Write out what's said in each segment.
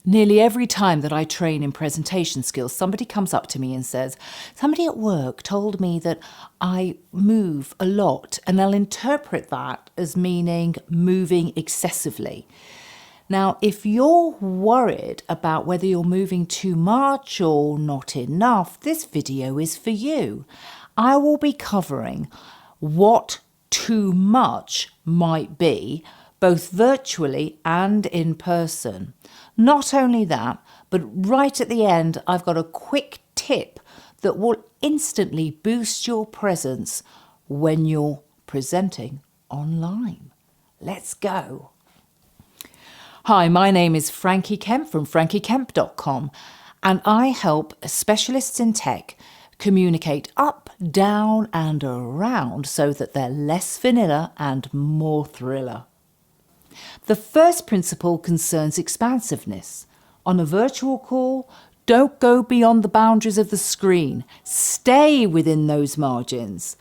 Nearly every time that I train in presentation skills, somebody comes up to me and says, somebody at work told me that I move a lot, and they'll interpret that as meaning moving excessively. Now, if you're worried about whether you're moving too much or not enough, this video is for you. I will be covering what too much might be, both virtually and in person. Not only that, but right at the end, I've got a quick tip that will instantly boost your presence when you're presenting online. Let's go. Hi, my name is Frankie Kemp from frankiekemp.com, and I help specialists in tech communicate up, down and around so that they're less vanilla and more thriller. The first principle concerns expansiveness. On a virtual call, don't go beyond the boundaries of the screen. Stay within those margins.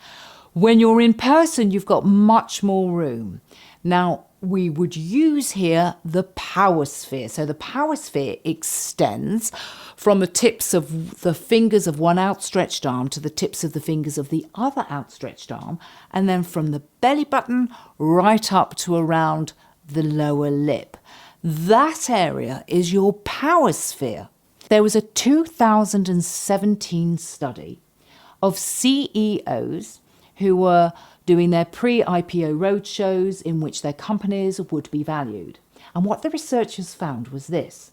When you're in person, you've got much more room. Now, we would use here the power sphere. So the power sphere extends from the tips of the fingers of one outstretched arm to the tips of the fingers of the other outstretched arm, and then from the belly button right up to around the lower lip. That area is your power sphere. There was a 2017 study of CEOs who were doing their pre-IPO roadshows in which their companies would be valued. And what the researchers found was this.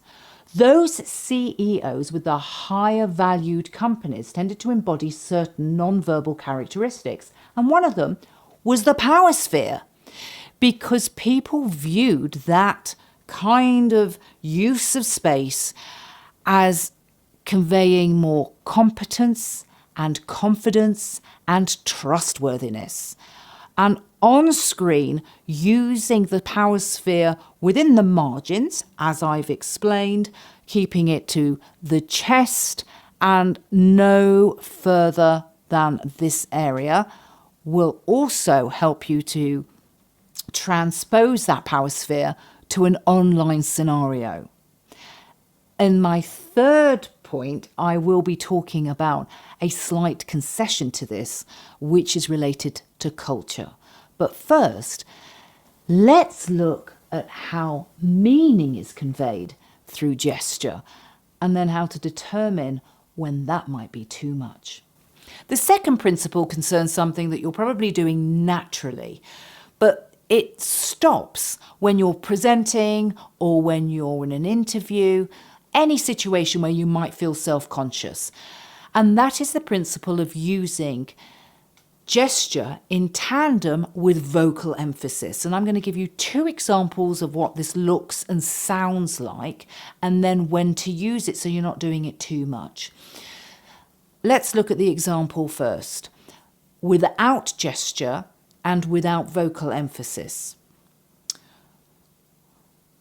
Those CEOs with the higher valued companies tended to embody certain non-verbal characteristics. And one of them was the power sphere, because people viewed that kind of use of space as conveying more competence and confidence and trustworthiness. And on screen, using the power sphere within the margins, as I've explained, keeping it to the chest and no further than this area, will also help you to transpose that power sphere to an online scenario. In my third point, I will be talking about a slight concession to this, which is related to culture. But first, let's look at how meaning is conveyed through gesture, and then how to determine when that might be too much. The second principle concerns something that you're probably doing naturally, but it stops when you're presenting or when you're in an interview, any situation where you might feel self-conscious. And that is the principle of using gesture in tandem with vocal emphasis. And I'm going to give you two examples of what this looks and sounds like, and then when to use it so you're not doing it too much. Let's look at the example first. Without gesture and without vocal emphasis.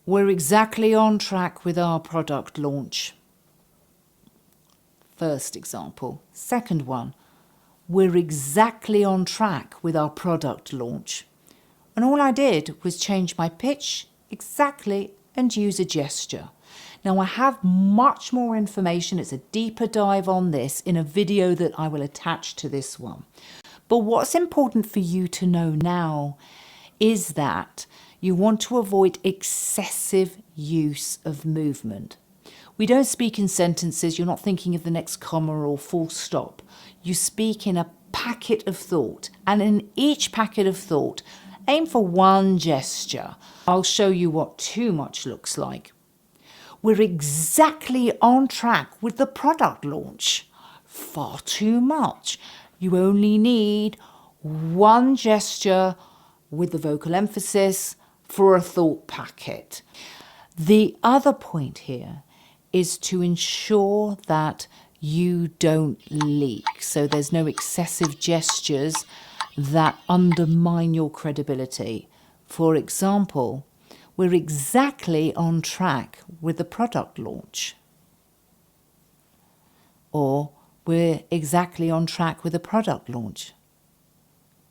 We're exactly on track with our product launch. First example. Second one. We're exactly on track with our product launch. And all I did was change my pitch exactly and use a gesture. Now I have much more information. It's a deeper dive on this in a video that I will attach to this one. But what's important for you to know now is that you want to avoid excessive use of movement. We don't speak in sentences. You're not thinking of the next comma or full stop. You speak in a packet of thought, and in each packet of thought, aim for one gesture. I'll show you what too much looks like. We're exactly on track with the product launch. Far too much. You only need one gesture with the vocal emphasis for a thought packet. The other point here is to ensure that you don't leak. So there's no excessive gestures that undermine your credibility. For example, we're exactly on track with the product launch. Or we're exactly on track with the product launch.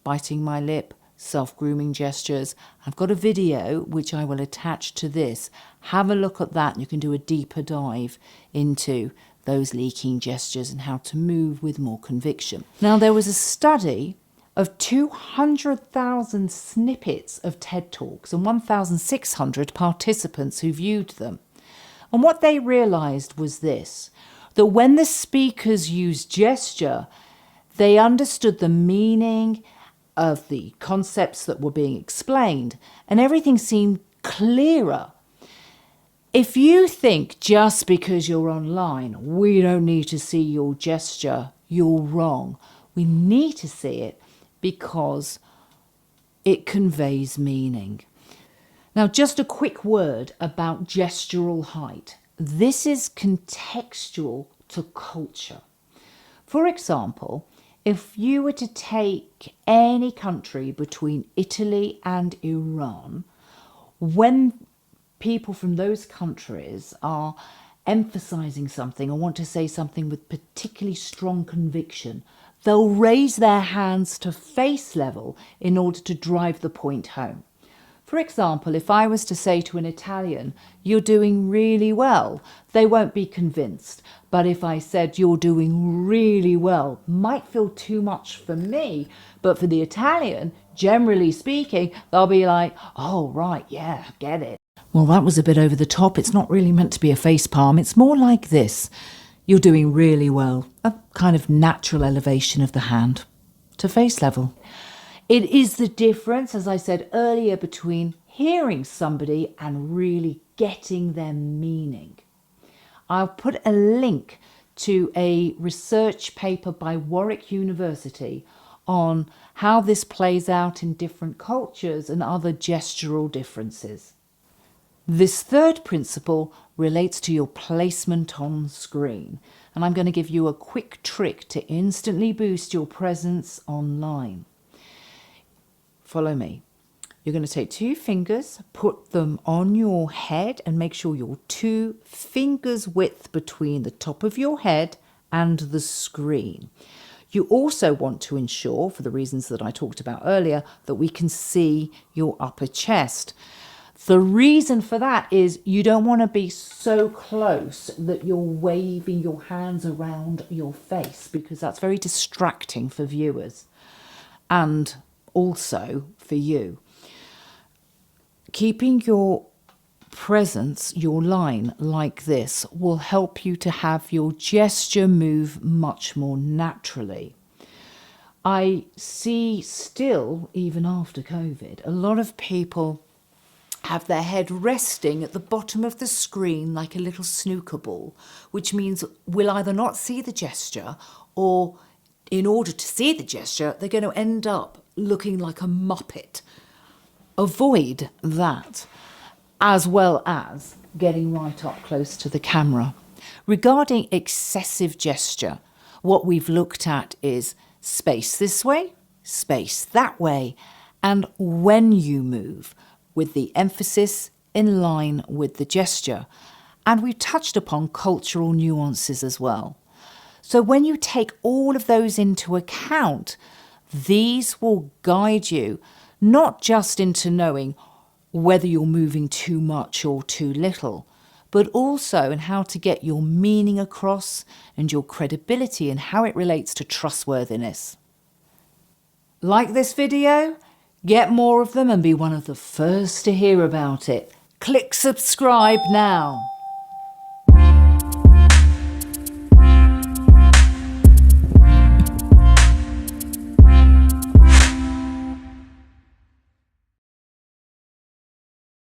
Biting my lip, self-grooming gestures. I've got a video which I will attach to this. Have a look at that and you can do a deeper dive into those leaking gestures and how to move with more conviction. Now, there was a study of 200,000 snippets of TED Talks and 1,600 participants who viewed them. And what they realized was this, that when the speakers used gesture, they understood the meaning of the concepts that were being explained, and everything seemed clearer. If you think just because you're online, we don't need to see your gesture, you're wrong. We need to see it because it conveys meaning. Now, just a quick word about gestural height. This is contextual to culture. For example, if you were to take any country between Italy and Iran, when people from those countries are emphasizing something or want to say something with particularly strong conviction, they'll raise their hands to face level in order to drive the point home. For example, if I was to say to an Italian, "You're doing really well," they won't be convinced. But if I said, "You're doing really well," might feel too much for me, but for the Italian, generally speaking, they'll be like, "Oh, right, yeah, get it." Well, that was a bit over the top. It's not really meant to be a face palm. It's more like this. "You're doing really well." A kind of natural elevation of the hand to face level. It is the difference, as I said earlier, between hearing somebody and really getting their meaning. I'll put a link to a research paper by Warwick University on how this plays out in different cultures and other gestural differences. This third principle relates to your placement on screen, and I'm going to give you a quick trick to instantly boost your presence online. Follow me. You're going to take 2 fingers, put them on your head and make sure you're 2 fingers width between the top of your head and the screen. You also want to ensure, for the reasons that I talked about earlier, that we can see your upper chest. The reason for that is you don't want to be so close that you're waving your hands around your face, because that's very distracting for viewers and also for you. Keeping your presence, your line like this, will help you to have your gesture move much more naturally. I see still, even after COVID, a lot of people have their head resting at the bottom of the screen like a little snooker ball, which means we'll either not see the gesture, or in order to see the gesture, they're going to end up looking like a muppet. Avoid that, as well as getting right up close to the camera. Regarding excessive gesture, what we've looked at is space this way, space that way, and when you move, with the emphasis in line with the gesture. And we touched upon cultural nuances as well. So when you take all of those into account, these will guide you not just into knowing whether you're moving too much or too little, but also in how to get your meaning across and your credibility and how it relates to trustworthiness. Like this video? Get more of them and be one of the first to hear about it. Click subscribe now.